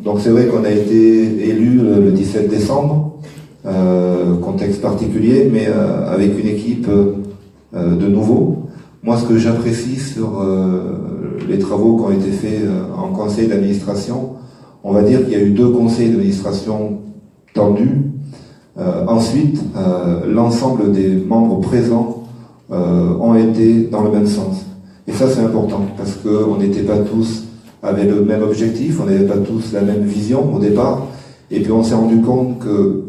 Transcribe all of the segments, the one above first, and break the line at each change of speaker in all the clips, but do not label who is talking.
Donc c'est vrai qu'on a été élu le 17 décembre, contexte particulier, mais avec une équipe de nouveaux. Moi, ce que j'apprécie sur les travaux qui ont été faits en conseil d'administration, on va dire qu'il y a eu 2 conseils d'administration tendus. Ensuite, l'ensemble des membres présents ont été dans le même sens. Et ça, c'est important, parce qu'on n'était pas tous avec le même objectif, on n'avait pas tous la même vision au départ, et puis on s'est rendu compte que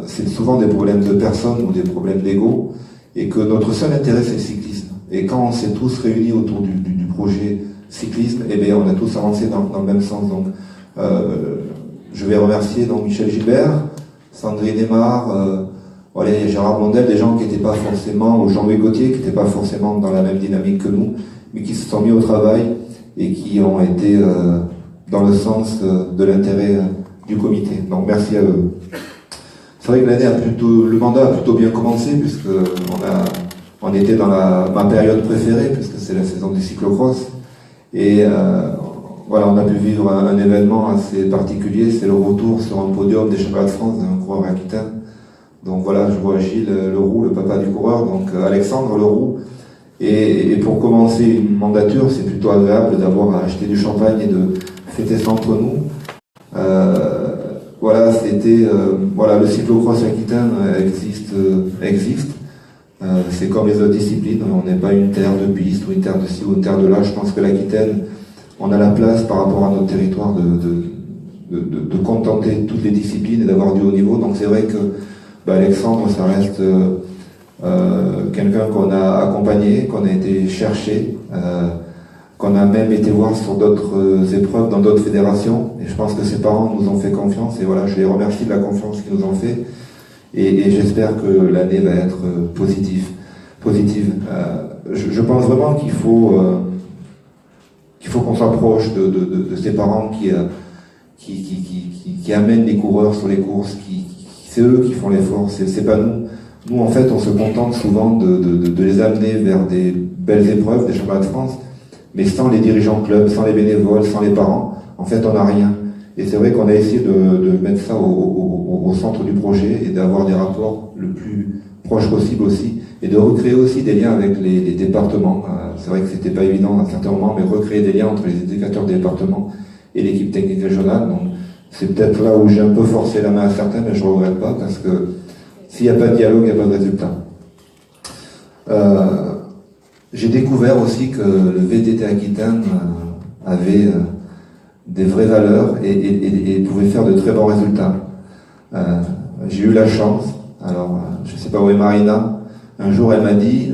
c'est souvent des problèmes de personnes ou des problèmes d'ego, et que notre seul intérêt, c'est le cyclisme. Et quand on s'est tous réunis autour du projet cyclisme, eh bien, on a tous avancé dans le même sens. Donc, je vais remercier donc Michel Gilbert, Sandrine Aymar, voilà, Gérard Blondel, des gens qui n'étaient pas forcément, ou Jean-Louis Gauthier, qui n'étaient pas forcément dans la même dynamique que nous, mais qui se sont mis au travail et qui ont été dans le sens de l'intérêt du comité. Donc merci à eux. C'est vrai que le mandat a plutôt bien commencé, puisque on était dans ma période préférée, puisque c'est la saison du cyclocross. Et voilà, on a pu vivre un événement assez particulier, c'est le retour sur un podium des championnats de France d'un coureur aquitaine. Donc voilà, je vois Gilles Leroux, le papa du coureur, donc Alexandre Leroux. Et pour commencer une mandature, c'est plutôt agréable d'avoir à acheter du champagne et de fêter ça entre nous. Voilà, c'était voilà, le cyclocross aquitain existe. C'est comme les autres disciplines, on n'est pas une terre de piste ou une terre de ci ou une terre de là. Je pense que l'Aquitaine, on a la place par rapport à notre territoire de contenter toutes les disciplines et d'avoir du haut niveau. Donc c'est vrai que Alexandre, ça reste quelqu'un qu'on a accompagné, qu'on a été chercher, qu'on a même été voir sur d'autres épreuves, dans d'autres fédérations. Et je pense que ses parents nous ont fait confiance. Et voilà, je les remercie de la confiance qu'ils nous ont fait. Et j'espère que l'année va être positive. Je pense vraiment qu'il faut qu'on s'approche de ces parents qui amènent les coureurs sur les courses, c'est eux qui font l'effort, c'est pas nous. Nous, en fait, on se contente souvent de les amener vers des belles épreuves, des championnats de France, mais sans les dirigeants clubs, sans les bénévoles, sans les parents, en fait, on n'a rien. Et c'est vrai qu'on a essayé de mettre ça au centre du projet et d'avoir des rapports le plus proches possible aussi, et de recréer aussi des liens avec les départements. C'est vrai que c'était pas évident à un certain moment, mais recréer des liens entre les éducateurs des départements et l'équipe technique régionale. Donc, c'est peut-être là où j'ai un peu forcé la main à certains, mais je ne regrette pas, parce que s'il n'y a pas de dialogue, il n'y a pas de résultat. J'ai découvert aussi que le VTT Aquitaine avait des vraies valeurs et pouvait faire de très bons résultats. J'ai eu la chance, alors je ne sais pas où est Marina, un jour elle m'a dit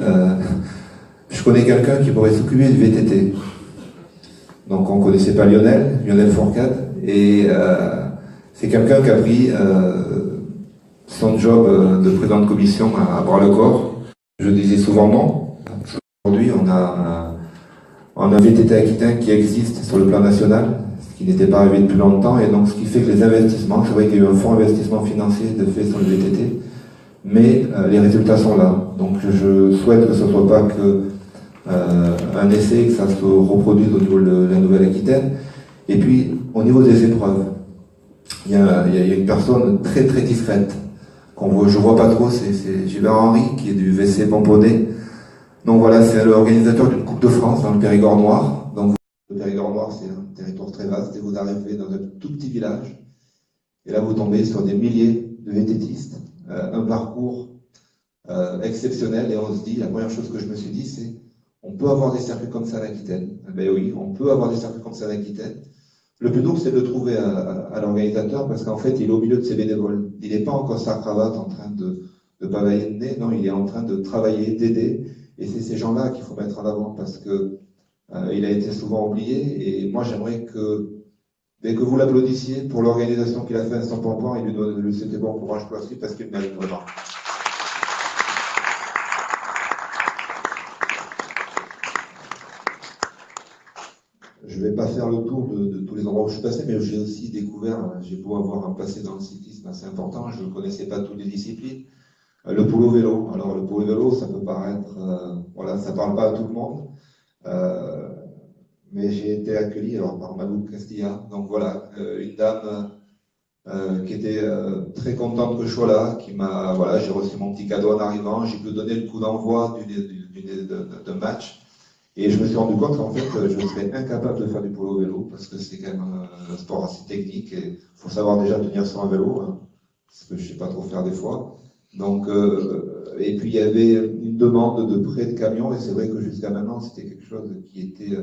je connais quelqu'un qui pourrait s'occuper du VTT. Donc on ne connaissait pas Lionel Fourcade, et c'est quelqu'un qui a pris son job de président de commission à bras le corps. Je disais souvent non. Aujourd'hui, on a un VTT Aquitain qui existe sur le plan national, ce qui n'était pas arrivé depuis longtemps, et donc ce qui fait que les investissements, c'est vrai qu'il y a eu un fonds investissement financier de fait sur le VTT, mais les résultats sont là. Donc je souhaite que ce ne soit pas que un essai, que ça se reproduise au niveau de la Nouvelle-Aquitaine. Et puis, au niveau des épreuves, il y a une personne très très discrète, je ne vois pas trop, c'est Gilbert Henry, qui est du VC Pomponnet. Donc voilà, c'est l'organisateur d'une Coupe de France dans le Périgord noir. Donc le Périgord noir, c'est un territoire très vaste, et vous arrivez dans un tout petit village, et là vous tombez sur des milliers de VTTistes, un parcours exceptionnel, et on se dit, la première chose que je me suis dit, c'est on peut avoir des circuits comme ça à l'Aquitaine. Ben oui, on peut avoir des circuits comme ça à l'Aquitaine. Le plus dur, c'est de le trouver à l'organisateur, parce qu'en fait, il est au milieu de ses bénévoles. Il n'est pas en costard cravate en train de bavailler le nez, non, il est en train de travailler, d'aider. Et c'est ces gens-là qu'il faut mettre en avant, parce que il a été souvent oublié. Et moi, j'aimerais que, dès que vous l'applaudissiez pour l'organisation qu'il a fait à Saint-Pampan, et lui souhaiter bon courage pour la suite, parce qu'il mérite vraiment. Je ne vais pas faire le tour de tous les endroits où je suis passé, mais j'ai aussi découvert, j'ai beau avoir un passé dans le cyclisme assez important, je ne connaissais pas toutes les disciplines. Le polo vélo. Alors le polo vélo, ça peut paraître, voilà, ça parle pas à tout le monde, mais j'ai été accueilli alors, par Malou Castilla. Donc voilà, une dame qui était très contente que je sois là, qui m'a, voilà, j'ai reçu mon petit cadeau en arrivant, j'ai pu donner le coup d'envoi d'un match. Et je me suis rendu compte qu'en fait, je serais incapable de faire du polo vélo parce que c'est quand même un sport assez technique et il faut savoir déjà tenir sur un vélo, hein, ce que je sais pas trop faire des fois. Donc, et puis il y avait une demande de prêt de camion et c'est vrai que jusqu'à maintenant, c'était quelque chose qui était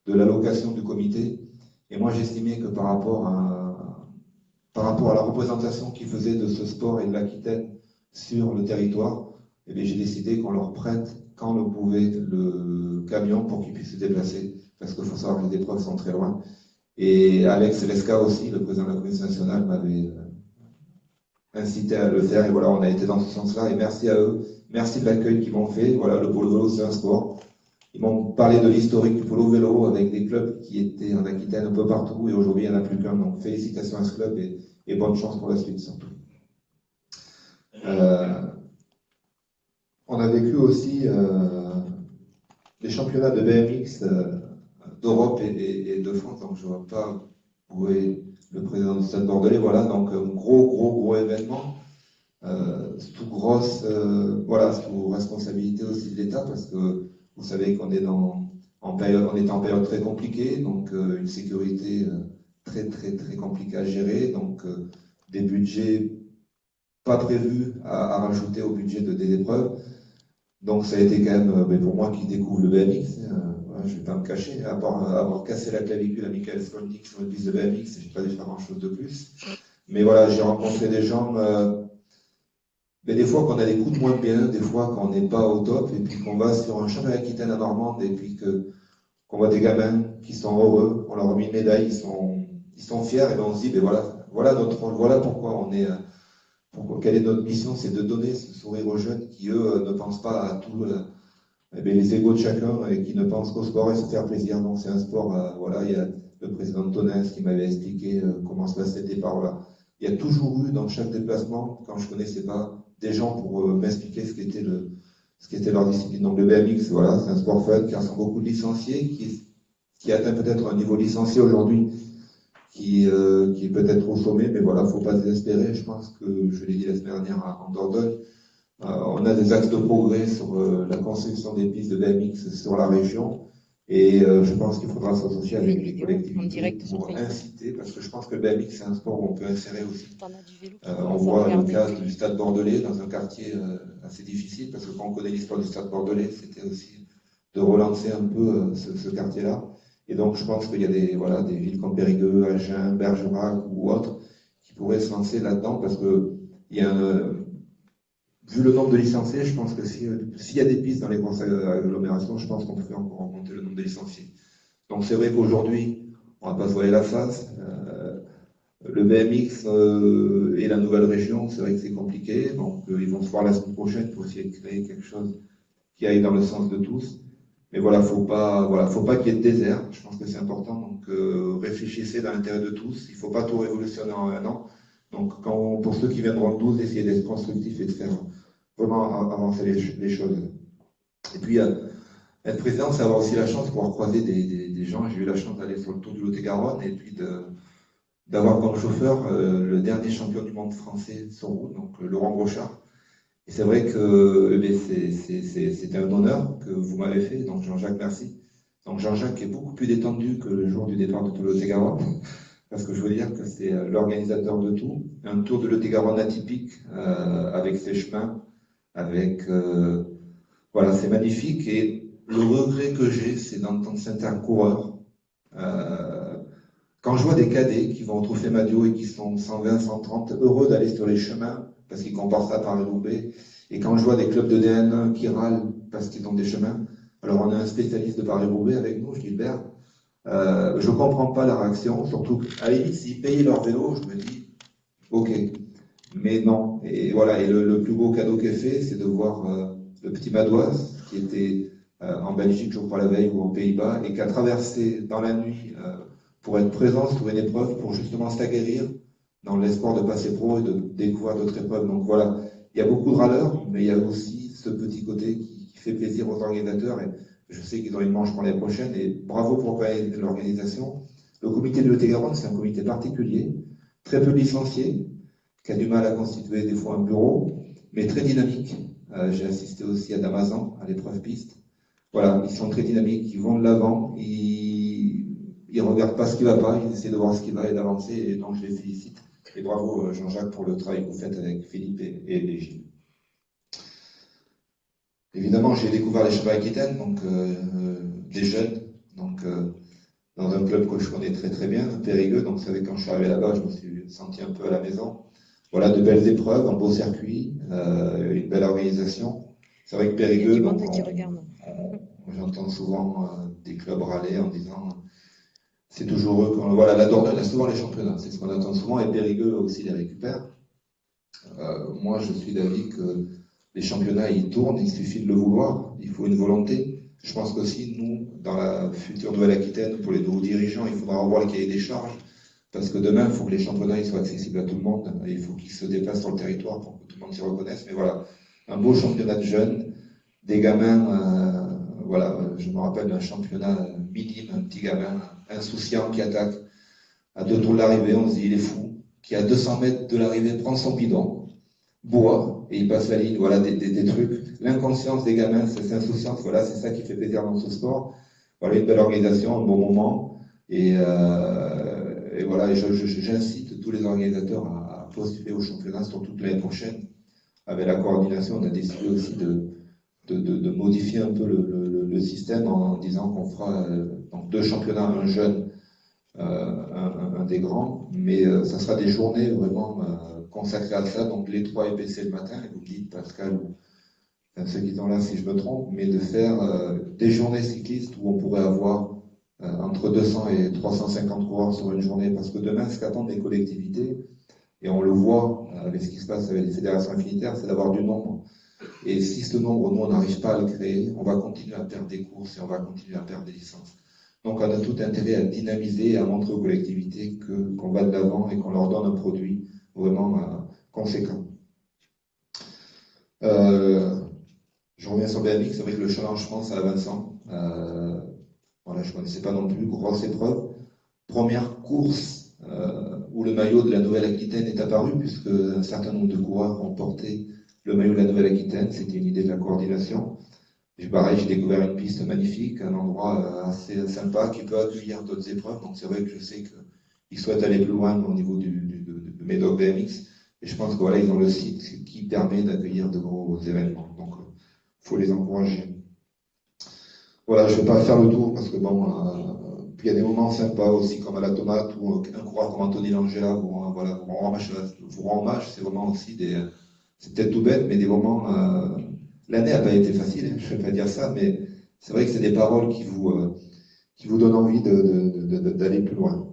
de l'allocation du comité. Et moi, j'estimais que par rapport à la représentation qu'ils faisaient de ce sport et de l'Aquitaine sur le territoire, eh bien, j'ai décidé qu'on leur prête, quand on le pouvait, le camion pour qu'ils puissent se déplacer, parce qu'il faut savoir que les épreuves sont très loin. Et Alex Lesca aussi, le président de la Commission nationale, m'avait incité à le faire, et voilà, on a été dans ce sens-là, et merci à eux, merci de l'accueil qu'ils m'ont fait. Voilà, le polo vélo, c'est un sport. Ils m'ont parlé de l'historique du polo vélo avec des clubs qui étaient en Aquitaine un peu partout, et aujourd'hui, il n'y en a plus qu'un. Donc, félicitations à ce club et bonne chance pour la suite, surtout. On a vécu aussi les championnats de BMX d'Europe et de France, donc je ne vois pas où est le président du Stade Bordelais. Voilà, donc un gros événement. Sous grosse, voilà, sous responsabilité aussi de l'État, parce que vous savez qu'on est en période très compliquée, donc une sécurité très compliquée à gérer, donc des budgets pas prévus à rajouter au budget des épreuves. Donc ça a été quand même, pour moi qui découvre le BMX, voilà, je ne vais pas me cacher, à part avoir cassé la clavicule à Michael Skolnick sur une piste de BMX, je n'ai pas dû faire grand-chose de plus. Mais voilà, j'ai rencontré des gens, mais des fois qu'on a des coups de moins bien, des fois qu'on n'est pas au top, et puis qu'on va sur un championnat Aquitaine à Normande, et puis qu'on voit des gamins qui sont heureux, on leur a mis une médaille, ils sont fiers, et bien on se dit, ben voilà notre rôle, voilà pourquoi on est... quelle est notre mission? C'est de donner ce sourire aux jeunes qui, eux, ne pensent pas à tout les égos de chacun et qui ne pensent qu'au sport et se faire plaisir. Donc, c'est un sport, voilà, il y a le président de Tonnes qui m'avait expliqué comment se passait le départ. Voilà. Il y a toujours eu dans chaque déplacement, quand je ne connaissais pas, des gens pour m'expliquer ce qu'était leur discipline. Donc, le BMX, voilà, c'est un sport fun qui rassemble beaucoup de licenciés, qui atteint peut-être un niveau licencié aujourd'hui qui est peut-être au sommet, mais voilà, il ne faut pas désespérer. Je pense que, je l'ai dit la semaine dernière en Dordogne, on a des axes de progrès sur la construction des pistes de BMX sur la région, et je pense qu'il faudra s'associer avec les collectivités pour inciter, parce que je pense que le BMX, c'est un sport où on peut insérer aussi. On voit le cas du Stade Bordelais dans un quartier assez difficile, parce que quand on connaît l'histoire du Stade Bordelais, c'était aussi de relancer un peu ce quartier-là. Et donc, je pense qu'il y a des villes comme Périgueux, Agen, Bergerac ou autres qui pourraient se lancer là-dedans parce que vu le nombre de licenciés, je pense que s'il y a des pistes dans les grosses agglomérations, je pense qu'on pourrait encore augmenter le nombre de licenciés. Donc, c'est vrai qu'aujourd'hui, on ne va pas se voiler la face. Le BMX et la nouvelle région, c'est vrai que c'est compliqué. Donc, ils vont se voir la semaine prochaine pour essayer de créer quelque chose qui aille dans le sens de tous. Mais voilà, faut pas qu'il y ait de désert. Je pense que c'est important. Donc, réfléchissez dans l'intérêt de tous. Il ne faut pas tout révolutionner en un an. Donc, pour ceux qui viendront le 12, essayez d'être constructifs et de faire vraiment avancer les choses. Et puis, être président, c'est avoir aussi la chance de pouvoir croiser des gens. J'ai eu la chance d'aller sur le Tour du Lot-et-Garonne et puis d'avoir comme chauffeur le dernier champion du monde français sur route, donc Laurent Brochard. Et c'est vrai que c'était un honneur que vous m'avez fait, donc Jean-Jacques, merci. Donc Jean-Jacques est beaucoup plus détendu que le jour du départ de Lot-et-Garonne, parce que je veux dire que c'est l'organisateur de tout. Un tour de Lot-et-Garonne atypique, avec ses chemins, voilà, c'est magnifique. Et le regret que j'ai, c'est d'entendre certains coureurs. Quand je vois des cadets qui vont au Trophée Madio et qui sont 120, 130, heureux d'aller sur les chemins, parce qu'ils comparent ça par Paris-Roubaix, et quand je vois des clubs de DN1 qui râlent parce qu'ils ont des chemins, alors on a un spécialiste de Paris-Roubaix avec nous, Gilbert, je ne comprends pas la réaction, surtout à la limite, s'ils payaient leur vélo, je me dis, ok, mais non. Et voilà, et le plus beau cadeau qu'est fait, c'est de voir le petit Madoise, qui était en Belgique, je crois, la veille, ou aux Pays-Bas, et qui a traversé dans la nuit pour être présent sur une épreuve, pour justement s'aguerrir dans l'espoir de passer pro et de découvrir d'autres épreuves. Donc voilà, il y a beaucoup de râleurs, mais il y a aussi ce petit côté qui fait plaisir aux organisateurs. Et Je sais qu'ils ont une manche pour l'année prochaine et bravo pour l'organisation. Le comité de Lot-et-Garonne, c'est un comité particulier, très peu licencié, qui a du mal à constituer des fois un bureau, mais très dynamique. J'ai assisté aussi à Damazan, à l'épreuve piste. Voilà, ils sont très dynamiques, ils vont de l'avant, ils regardent pas ce qui va pas, ils essaient de voir ce qui va et d'avancer, et donc je les félicite. Et bravo Jean-Jacques pour le travail que vous faites avec Philippe et Gilles. Évidemment, j'ai découvert les championnats Aquitaine, donc des jeunes, donc dans un club que je connais très très bien, Périgueux. Donc c'est vrai que quand je suis arrivé là-bas, je me suis senti un peu à la maison. Voilà, de belles épreuves, un beau circuit, une belle organisation. C'est vrai que Périgueux, j'entends souvent des clubs râler en disant c'est toujours eux. Voilà, la Dordogne a souvent les championnats, c'est ce qu'on entend souvent, et Périgueux aussi les récupère. Moi, je suis d'avis que les championnats, ils tournent, il suffit de le vouloir, il faut une volonté. Je pense qu'aussi, nous, dans la future Nouvelle-Aquitaine, pour les nouveaux dirigeants, il faudra revoir le cahier des charges, parce que demain, il faut que les championnats ils soient accessibles à tout le monde, il faut qu'ils se déplacent sur le territoire pour que tout le monde s'y reconnaisse. Mais voilà, un beau championnat de jeunes, des gamins, voilà, je me rappelle d'un championnat minime, un petit gamin insouciant qui attaque à 2 tours de l'arrivée, on se dit il est fou, qui à 200 mètres de l'arrivée prend son bidon, boit et il passe la ligne, voilà des trucs. L'inconscience des gamins, cette insouciance, voilà, c'est ça qui fait plaisir dans ce sport. Voilà une belle organisation, un bon moment. Et voilà, j'incite tous les organisateurs à postuler au championnat, surtout l'année prochaine. Avec la coordination, on a décidé aussi de modifier un peu le système en disant qu'on fera donc 2 championnats, un jeune, un des grands, mais ça sera des journées vraiment consacrées à ça, donc les 3 EPC le matin, et vous me dites Pascal ou ceux qui sont là si je me trompe, mais de faire des journées cyclistes où on pourrait avoir entre 200 et 350 coureurs sur une journée, parce que demain, ce qu'attendent les collectivités, et on le voit avec ce qui se passe avec les fédérations infinitaires, c'est d'avoir du nombre. Et si ce nombre, nous, on n'arrive pas à le créer, on va continuer à perdre des courses et on va continuer à perdre des licences. Donc on a tout intérêt à dynamiser et à montrer aux collectivités qu'on va de l'avant et qu'on leur donne un produit vraiment conséquent. Je reviens sur BMX, c'est vrai que le Challenge France à Vincent, voilà, je ne connaissais pas non plus, grosse épreuve. Première course où le maillot de la Nouvelle-Aquitaine est apparu, puisque un certain nombre de coureurs ont porté le maillot de la Nouvelle-Aquitaine, c'était une idée de la coordination. Et pareil, j'ai découvert une piste magnifique, un endroit assez sympa qui peut accueillir d'autres épreuves. Donc c'est vrai que je sais qu'ils souhaitent aller plus loin au niveau de Médoc BMX. Et je pense que voilà, ils ont le site qui permet d'accueillir de gros événements. Donc il faut les encourager. Voilà, je ne vais pas faire le tour parce que bon, puis il y a des moments sympas aussi comme à la Tomate ou un coureur comme Anthony Langella vous rend hommage, c'est vraiment aussi c'est peut-être tout bête, mais des moments. L'année n'a pas été facile, hein, je ne vais pas dire ça, mais c'est vrai que c'est des paroles qui vous donnent envie d'aller plus loin.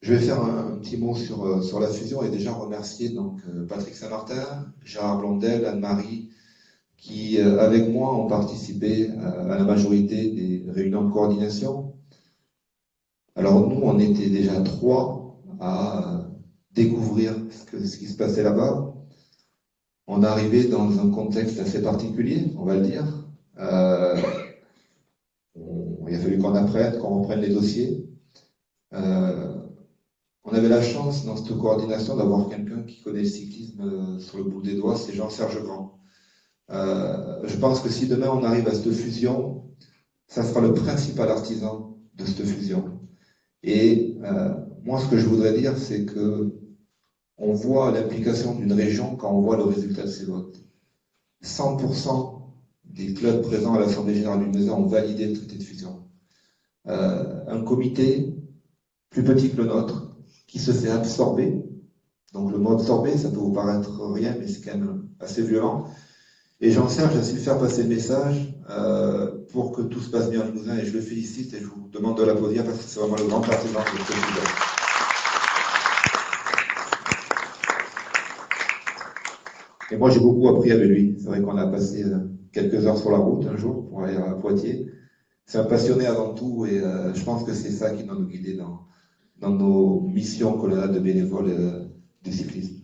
Je vais faire un petit mot sur la fusion et déjà remercier donc Patrick Saint-Martin, Gérard Blondel, Anne-Marie, qui avec moi ont participé à la majorité des réunions de coordination. Alors nous, on était déjà 3 à découvrir ce qui se passait là-bas. On est arrivé dans un contexte assez particulier, on va le dire. Il a fallu qu'on apprenne, qu'on reprenne les dossiers. On avait la chance dans cette coordination d'avoir quelqu'un qui connaît le cyclisme sur le bout des doigts, c'est Jean-Serge Grand. Je pense que si demain on arrive à cette fusion, ça sera le principal artisan de cette fusion. Et moi, ce que je voudrais dire, c'est que on voit l'implication d'une région quand on voit le résultat de ses votes. 100% des clubs présents à l'Assemblée Générale du Lunézan ont validé le traité de fusion. Un comité plus petit que le nôtre, qui se fait absorber. Donc le mot absorber, ça peut vous paraître rien, mais c'est quand même assez violent. Et Jean-Serge a su faire passer le message pour que tout se passe bien en Limousin, et je le félicite et je vous demande de l'applaudir parce que c'est vraiment le grand partisan de ce sujet. Et moi, j'ai beaucoup appris avec lui. C'est vrai qu'on a passé quelques heures sur la route un jour pour aller à Poitiers. C'est un passionné avant tout et je pense que c'est ça qui doit nous guider dans nos missions que l'on a de bénévoles du cyclisme.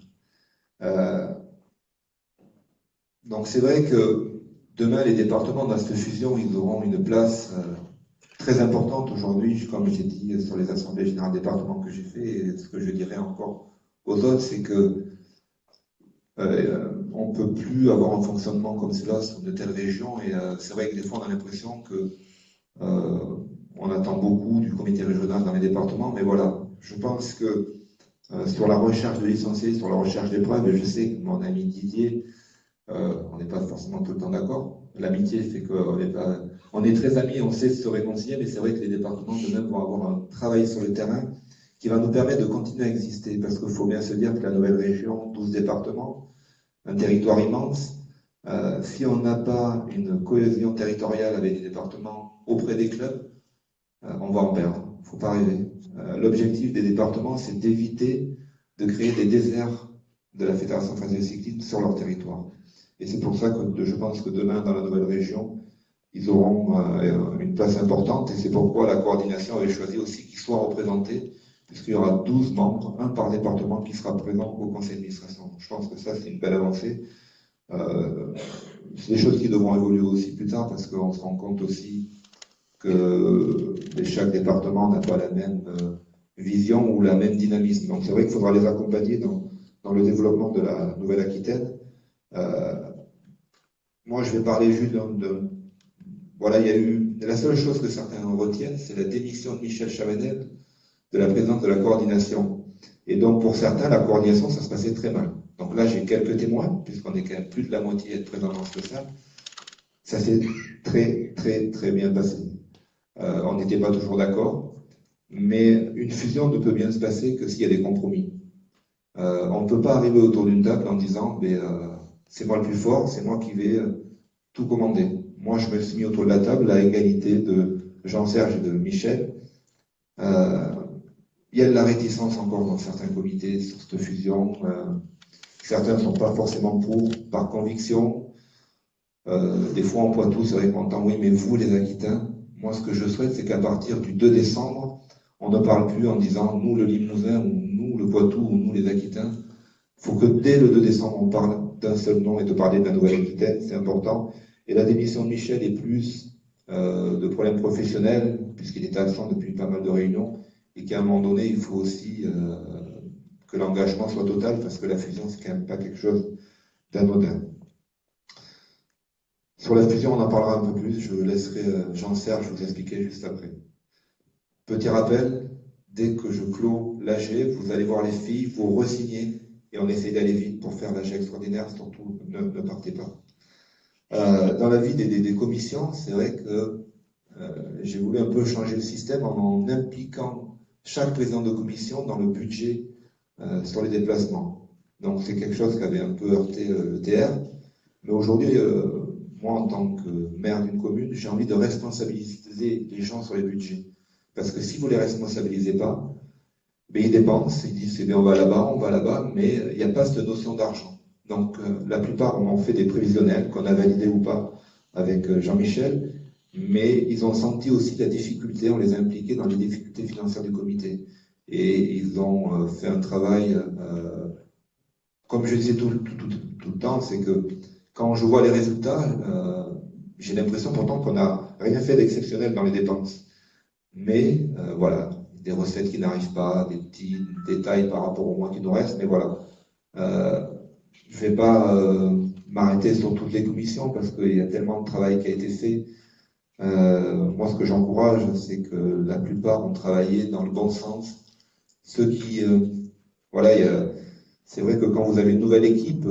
Donc c'est vrai que demain, les départements dans cette fusion, ils auront une place très importante aujourd'hui, comme j'ai dit sur les assemblées générales départements que j'ai fait, et ce que je dirais encore aux autres, c'est que on peut plus avoir un fonctionnement comme cela sur de telles régions, et c'est vrai que des fois on a l'impression que on attend beaucoup du comité régional dans les départements, mais voilà, je pense que sur la recherche de licenciés, sur la recherche d'épreuves, et je sais que mon ami Didier, on n'est pas forcément tout le temps d'accord. L'amitié fait on est très amis, on sait se réconcilier, mais c'est vrai que les départements de même vont avoir un travail sur le terrain qui va nous permettre de continuer à exister, parce qu'il faut bien se dire que la nouvelle région, 12 départements, un territoire immense, si on n'a pas une cohésion territoriale avec les départements auprès des clubs, on va en perdre. Il ne faut pas rêver. L'objectif des départements, c'est d'éviter de créer des déserts de la Fédération française de cyclisme sur leur territoire. Et c'est pour ça que je pense que demain, dans la nouvelle région, ils auront une place importante. Et c'est pourquoi la coordination avait choisi aussi qu'ils soient représentés, puisqu'il y aura 12 membres, un par département, qui sera présent au conseil d'administration. Je pense que ça, c'est une belle avancée. C'est des choses qui devront évoluer aussi plus tard, parce qu'on se rend compte aussi que chaque département n'a pas la même vision ou la même dynamisme. Donc c'est vrai qu'il faudra les accompagner dans le développement de la Nouvelle-Aquitaine. Moi, je vais parler juste voilà, il y a eu la seule chose que certains retiennent, c'est la démission de Michel Chavanel de la présidence de la coordination. Et donc pour certains, la coordination, ça se passait très mal. Donc là, j'ai quelques témoins, puisqu'on est quand même plus de la moitié à être présent dans ce salle. Ça s'est très, très, très bien passé. On n'était pas toujours d'accord, mais une fusion ne peut bien se passer que s'il y a des compromis. On ne peut pas arriver autour d'une table en disant c'est moi le plus fort, c'est moi qui vais tout commander. Moi, je me suis mis autour de la table à égalité de Jean-Serge et de Michel. Il y a de la réticence encore dans certains comités sur cette fusion. Certains ne sont pas forcément pour, par conviction. Des fois, en Poitou, c'est vrai qu'on entend oui, mais vous, les Aquitains, moi, ce que je souhaite, c'est qu'à partir du 2 décembre, on ne parle plus en disant nous, le Limousin, ou nous, le Poitou, ou nous, les Aquitains. Il faut que dès le 2 décembre, on parle d'un seul nom et de parler de la Nouvelle-Aquitaine, c'est important. Et la démission de Michel est plus de problèmes professionnels, puisqu'il était absent depuis pas mal de réunions, et qu'à un moment donné, il faut aussi que l'engagement soit total, parce que la fusion, c'est quand même pas quelque chose d'anodin. Sur la fusion, on en parlera un peu plus. Je laisserai Jean-Serge vous expliquer juste après. Petit rappel, dès que je clôt l'AG, vous allez voir les filles, vous re-signez et on essaie d'aller vite pour faire l'AG extraordinaire, surtout ne partez pas. Dans la vie des commissions, c'est vrai que j'ai voulu un peu changer le système en impliquant chaque président de commission dans le budget sur les déplacements. Donc c'est quelque chose qui avait un peu heurté le TR. Mais aujourd'hui, moi, en tant que maire d'une commune, j'ai envie de responsabiliser les gens sur les budgets. Parce que si vous ne les responsabilisez pas, ben, ils dépensent, ils disent on va là-bas, mais il n'y a pas cette notion d'argent. Donc la plupart ont fait des prévisionnels qu'on a validés ou pas avec Jean-Michel, mais ils ont senti aussi la difficulté, on les a impliqués dans les difficultés financières du comité. Et ils ont fait un travail, comme je disais tout le temps, c'est que quand je vois les résultats, j'ai l'impression pourtant qu'on n'a rien fait d'exceptionnel dans les dépenses. Mais voilà, des recettes qui n'arrivent pas, des petits détails par rapport au mois qui nous reste, mais voilà. Je ne vais pas m'arrêter sur toutes les commissions parce qu'il y a tellement de travail qui a été fait. Moi, ce que j'encourage, c'est que la plupart ont travaillé dans le bon sens. Ceux qui... voilà, c'est vrai que quand vous avez une nouvelle équipe,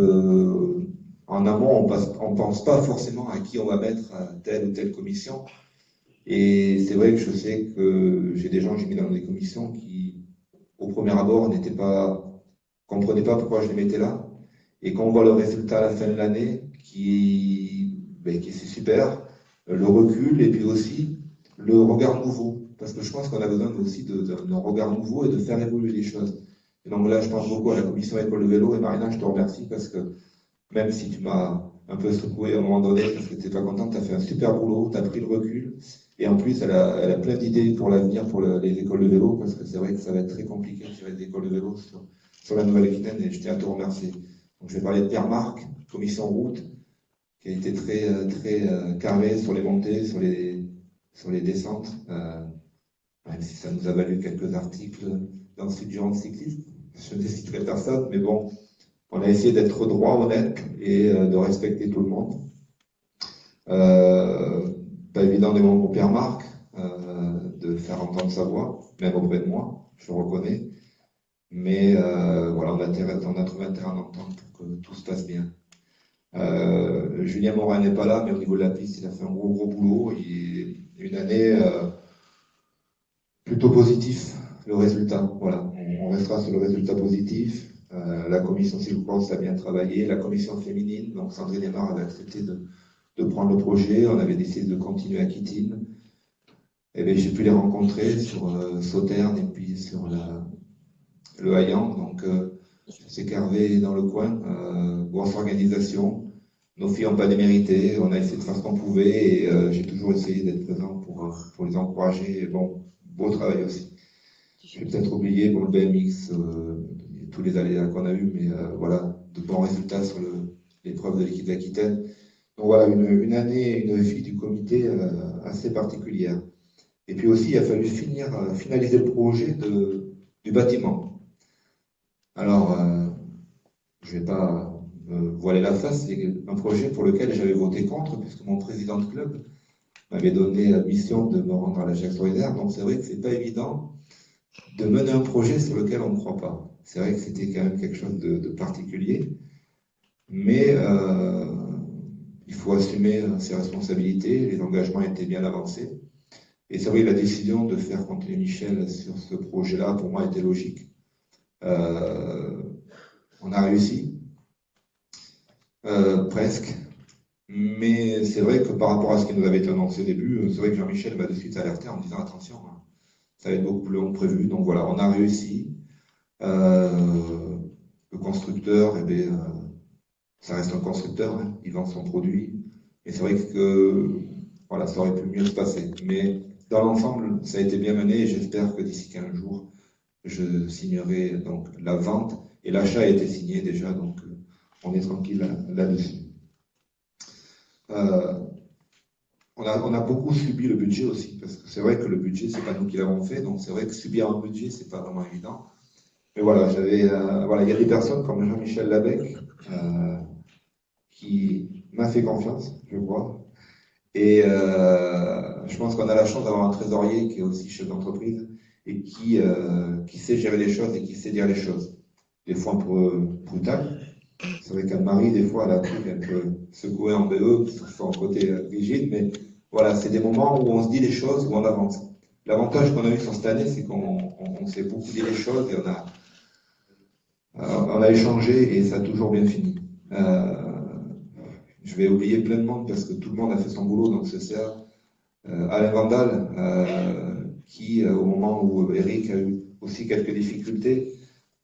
en amont, on pense pas forcément à qui on va mettre à telle ou telle commission. Et c'est vrai que je sais que j'ai des gens que j'ai mis dans des commissions qui, au premier abord, comprenaient pas pourquoi je les mettais là. Et quand on voit le résultat à la fin de l'année, qui c'est super, le recul et puis aussi le regard nouveau. Parce que je pense qu'on a besoin aussi d'un regard nouveau et de faire évoluer les choses. Et donc là, je pense beaucoup à la commission école de vélo. Et Marina, je te remercie parce que même si tu m'as un peu secoué à un moment donné parce que tu n'étais pas contente, tu as fait un super boulot, tu as pris le recul. Et en plus, elle a plein d'idées pour l'avenir pour les écoles de vélo, parce que c'est vrai que ça va être très compliqué de gérer des écoles de vélo sur la Nouvelle-Aquitaine, et je tiens à te remercier. Donc, je vais parler de Pierre-Marc, commission route. qui a été très carré sur les montées, sur les descentes, même si ça nous a valu quelques articles dans le Sud du Rhône cycliste. Je ne citerai personne, mais bon, on a essayé d'être droit, honnête et de respecter tout le monde. Pas évident des moments pour Pierre-Marc de faire entendre sa voix, même auprès de moi, je le reconnais. Mais voilà, on a trouvé un terrain d'entente pour que tout se passe bien. Julien Morin n'est pas là, mais au niveau de la piste, il a fait un gros boulot. Une année plutôt positif, le résultat. Voilà, on restera sur le résultat positif. La commission cyclocross a bien travaillé, la commission féminine, donc Sandrine Desmar avait accepté de prendre le projet. On avait décidé de continuer à Kitine. Et bien, j'ai pu les rencontrer sur Sauternes et puis sur le Haillan. Donc, je sais qu'Hervé est dans le coin. Grosse organisation. Nos filles n'ont pas démérité. On a essayé de faire ce qu'on pouvait et j'ai toujours essayé d'être présent pour les encourager. Et bon, beau travail aussi. Je vais peut-être oublier pour le BMX tous les aléas qu'on a eus, mais voilà, de bons résultats sur l'épreuve de l'équipe d'Aquitaine. Donc voilà, une année, une vie du comité assez particulière. Et puis aussi, il a fallu finaliser le projet du bâtiment. Alors, je ne vais pas me voiler la face, c'est un projet pour lequel j'avais voté contre, puisque mon président de club m'avait donné la mission de me rendre à l'Ajax-Riser. Donc c'est vrai que c'est pas évident de mener un projet sur lequel on ne croit pas. C'est vrai que c'était quand même quelque chose de particulier, mais il faut assumer ses responsabilités, les engagements étaient bien avancés. Et c'est vrai que la décision de faire continuer Michel sur ce projet-là, pour moi, était logique. On a réussi, presque, mais c'est vrai que par rapport à ce qui nous avait été annoncé au début, c'est vrai que Jean-Michel m'a de suite alerté en me disant attention, hein, ça va être beaucoup plus long que prévu. Donc voilà, on a réussi. Le constructeur, eh bien, ça reste un constructeur, hein, il vend son produit. Et c'est vrai que voilà, ça aurait pu mieux se passer. Mais dans l'ensemble, ça a été bien mené et j'espère que d'ici 15 jours, je signerai donc la vente et l'achat a été signé déjà, donc on est tranquille là-dessus. On a beaucoup subi le budget aussi, parce que c'est vrai que le budget, c'est pas nous qui l'avons fait, donc c'est vrai que subir un budget, c'est pas vraiment évident. Mais voilà, voilà, il y a des personnes comme Jean-Michel Labec qui m'a fait confiance, je crois. Et je pense qu'on a la chance d'avoir un trésorier qui est aussi chef d'entreprise et qui sait gérer les choses et qui sait dire les choses. Des fois un peu brutal. C'est vrai qu'Anne-Marie, des fois, elle a pu un peu secouer en BE, sur son côté rigide, mais voilà, c'est des moments où on se dit les choses, où on avance. L'avantage qu'on a eu sur cette année, c'est qu'on s'est beaucoup dit les choses et on a échangé et ça a toujours bien fini. Je vais oublier plein de monde parce que tout le monde a fait son boulot, donc c'est ça. Alain Vandal, qui, au moment où Eric a eu aussi quelques difficultés,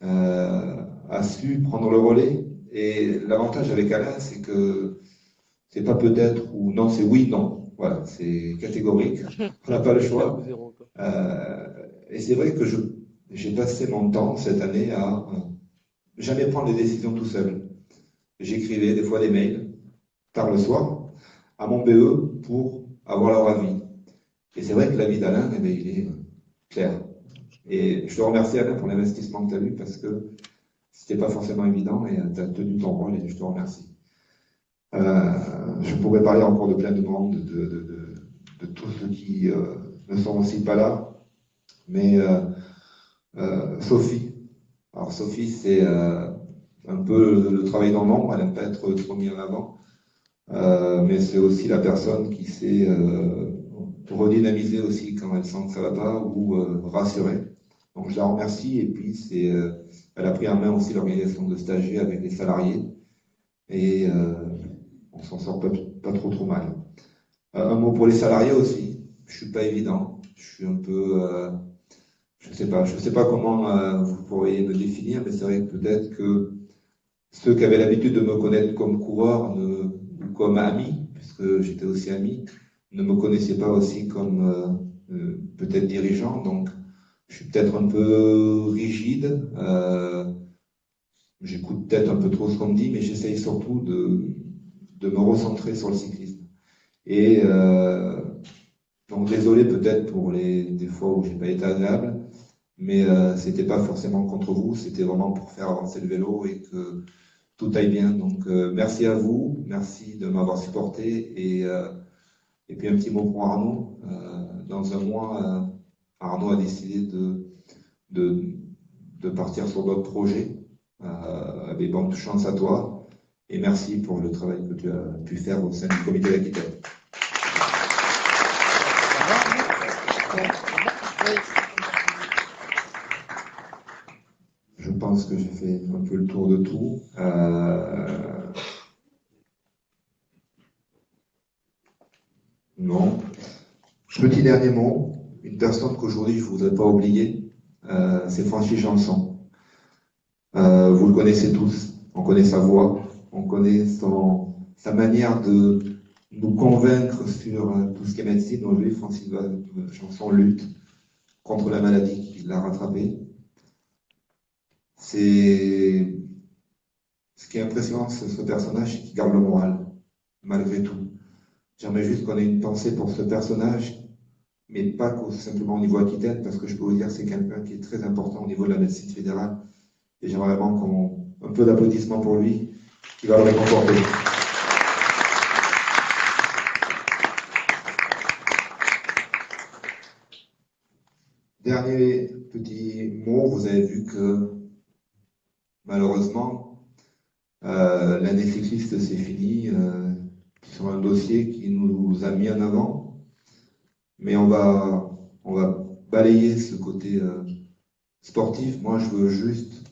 a su prendre le relais. Et l'avantage avec Alain, c'est que c'est pas peut-être ou non, c'est oui, non. Voilà, c'est catégorique. On n'a pas le choix. Et c'est vrai que j'ai passé mon temps cette année à jamais prendre les décisions tout seul. J'écrivais des fois des mails tard le soir à mon BE pour avoir leur avis. Et c'est vrai que l'avis d'Alain, eh bien, il est clair. Et je te remercie Alain pour l'investissement que tu as eu parce que c'était pas forcément évident et tu as tenu ton rôle et je te remercie. Je pourrais parler encore de plein de monde, de tous ceux qui ne sont aussi pas là, mais Sophie. Alors Sophie, c'est un peu le travail dans l'ombre, elle n'aime pas être trop mise en avant, mais c'est aussi la personne qui sait redynamiser aussi quand elle sent que ça va pas ou rassurer. Donc je la remercie et puis elle a pris en main aussi l'organisation de stagiaires avec les salariés et on s'en sort pas trop mal. Un mot pour les salariés aussi. Je suis pas évident. Je suis un peu, je sais pas comment vous pourriez me définir, mais c'est vrai que peut-être que ceux qui avaient l'habitude de me connaître comme coureur ou comme ami, puisque j'étais aussi ami, ne me connaissaient pas aussi comme peut-être dirigeant. Donc je suis peut-être un peu rigide. J'écoute peut-être un peu trop ce qu'on me dit, mais j'essaye surtout de de me recentrer sur le cyclisme. Et donc désolé peut-être pour des fois où j'ai pas été agréable, mais c'était pas forcément contre vous, c'était vraiment pour faire avancer le vélo et que tout aille bien. Donc merci à vous, merci de m'avoir supporté et puis un petit mot pour Arnaud. Dans un mois, Arnaud a décidé de partir sur d'autres projets. Mais bonne chance à toi et merci pour le travail que tu as pu faire au sein du comité d'Aquitaine. Je pense que j'ai fait un peu le tour de tout. Non. Petit dernier mot, une personne qu'aujourd'hui je ne voudrais pas oublier, c'est Francis Janson. Vous le connaissez tous, on connaît sa voix, on connaît sa manière de nous convaincre sur tout ce qui est médecine. Aujourd'hui, Francis Janson lutte contre la maladie qui l'a rattrapé. Ce qui est impressionnant, c'est ce personnage qui garde le moral, malgré tout. J'aimerais juste qu'on ait une pensée pour ce personnage, mais pas simplement au niveau Aquitaine, parce que je peux vous dire que c'est quelqu'un qui est très important au niveau de la médecine fédérale. Et j'aimerais vraiment un peu d'applaudissements pour lui, qui va le réconforter. Dernier petit mot, vous avez vu que malheureusement, l'année cycliste c'est fini, sur un dossier qui nous a mis en avant, mais on va balayer ce côté sportif. Moi, je veux juste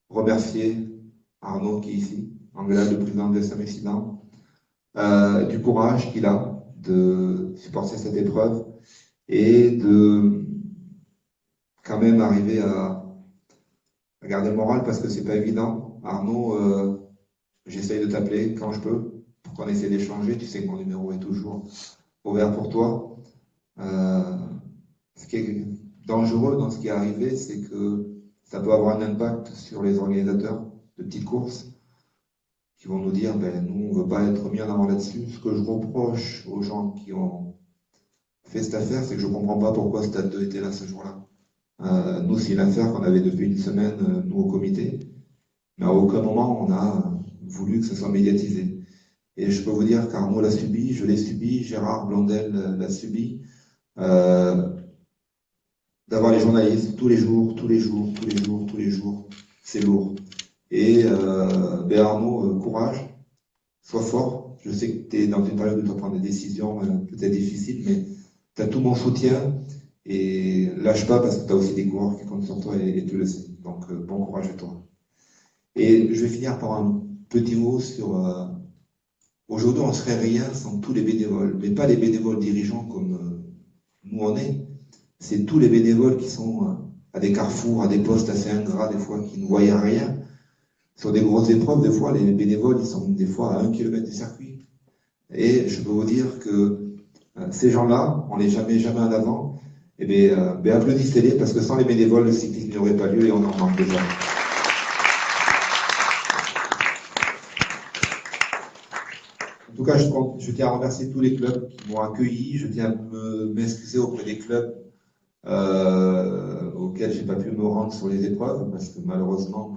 remercier Arnaud qui est ici, Angela, le président de l'SM Accident, du courage qu'il a de supporter cette épreuve et de quand même arriver à garder le moral parce que c'est pas évident. Arnaud, j'essaye de t'appeler quand je peux pour qu'on essaie d'échanger. Tu sais que mon numéro est toujours ouvert pour toi. Ce qui est dangereux dans ce qui est arrivé, c'est que ça peut avoir un impact sur les organisateurs de petites courses qui vont nous dire nous, on ne veut pas être mis en avant là-dessus. Ce que je reproche aux gens qui ont fait cette affaire, c'est que je ne comprends pas pourquoi Stade 2 était là ce jour-là. Nous, c'est une affaire qu'on avait depuis une semaine, nous, au comité, mais à aucun moment on a voulu que ce soit médiatisé. Et je peux vous dire qu'Arnaud l'a subi, je l'ai subi, Gérard Blondel l'a subi. D'avoir les journalistes tous les jours, c'est lourd. Et Arnaud, courage, sois fort. Je sais que tu es dans une période où tu dois prendre des décisions peut-être difficiles, mais tu as tout mon soutien et lâche pas parce que tu as aussi des coureurs qui comptent sur toi et tu le sais. Donc bon courage à toi. Et je vais finir par un petit mot sur... Aujourd'hui, on ne serait rien sans tous les bénévoles, mais pas les bénévoles dirigeants comme nous on est. C'est tous les bénévoles qui sont à des carrefours, à des postes assez ingrats, des fois, qui ne voyaient rien. Sur des grosses épreuves, des fois, les bénévoles, ils sont des fois à 1 kilomètre du circuit. Et je peux vous dire que ces gens-là, on les jamais en avant. Et bien, applaudissez-les, parce que sans les bénévoles, le cyclisme n'aurait pas lieu et on en manque déjà. En tout cas, je tiens à remercier tous les clubs qui m'ont accueilli. Je tiens à m'excuser auprès des clubs auxquels j'ai pas pu me rendre sur les épreuves, parce que malheureusement,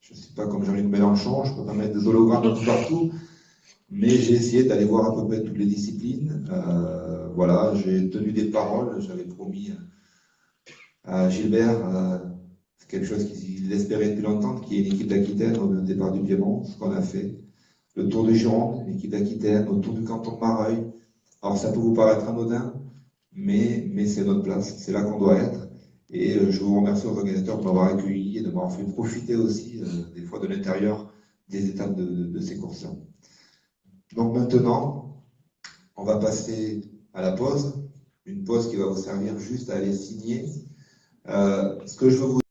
je ne suis pas comme Jean-Luc Mélenchon, je ne peux pas mettre des hologrammes un peu partout, mais j'ai essayé d'aller voir à peu près toutes les disciplines. Voilà, j'ai tenu des paroles, j'avais promis à Gilbert, c'est quelque chose qu'il espérait depuis longtemps, qui est une équipe d'Aquitaine au départ du Piémont, ce qu'on a fait. Le Tour de Gironde, l'équipe d'Aquitaine, au Tour du canton de Mareuil. Alors ça peut vous paraître anodin, mais c'est notre place, c'est là qu'on doit être. Et je vous remercie aux organisateurs de m'avoir accueilli et de m'avoir fait profiter aussi, des fois de l'intérieur des étapes de ces courses-là. Donc maintenant, on va passer à la pause, une pause qui va vous servir juste à aller signer. Ce que je veux vous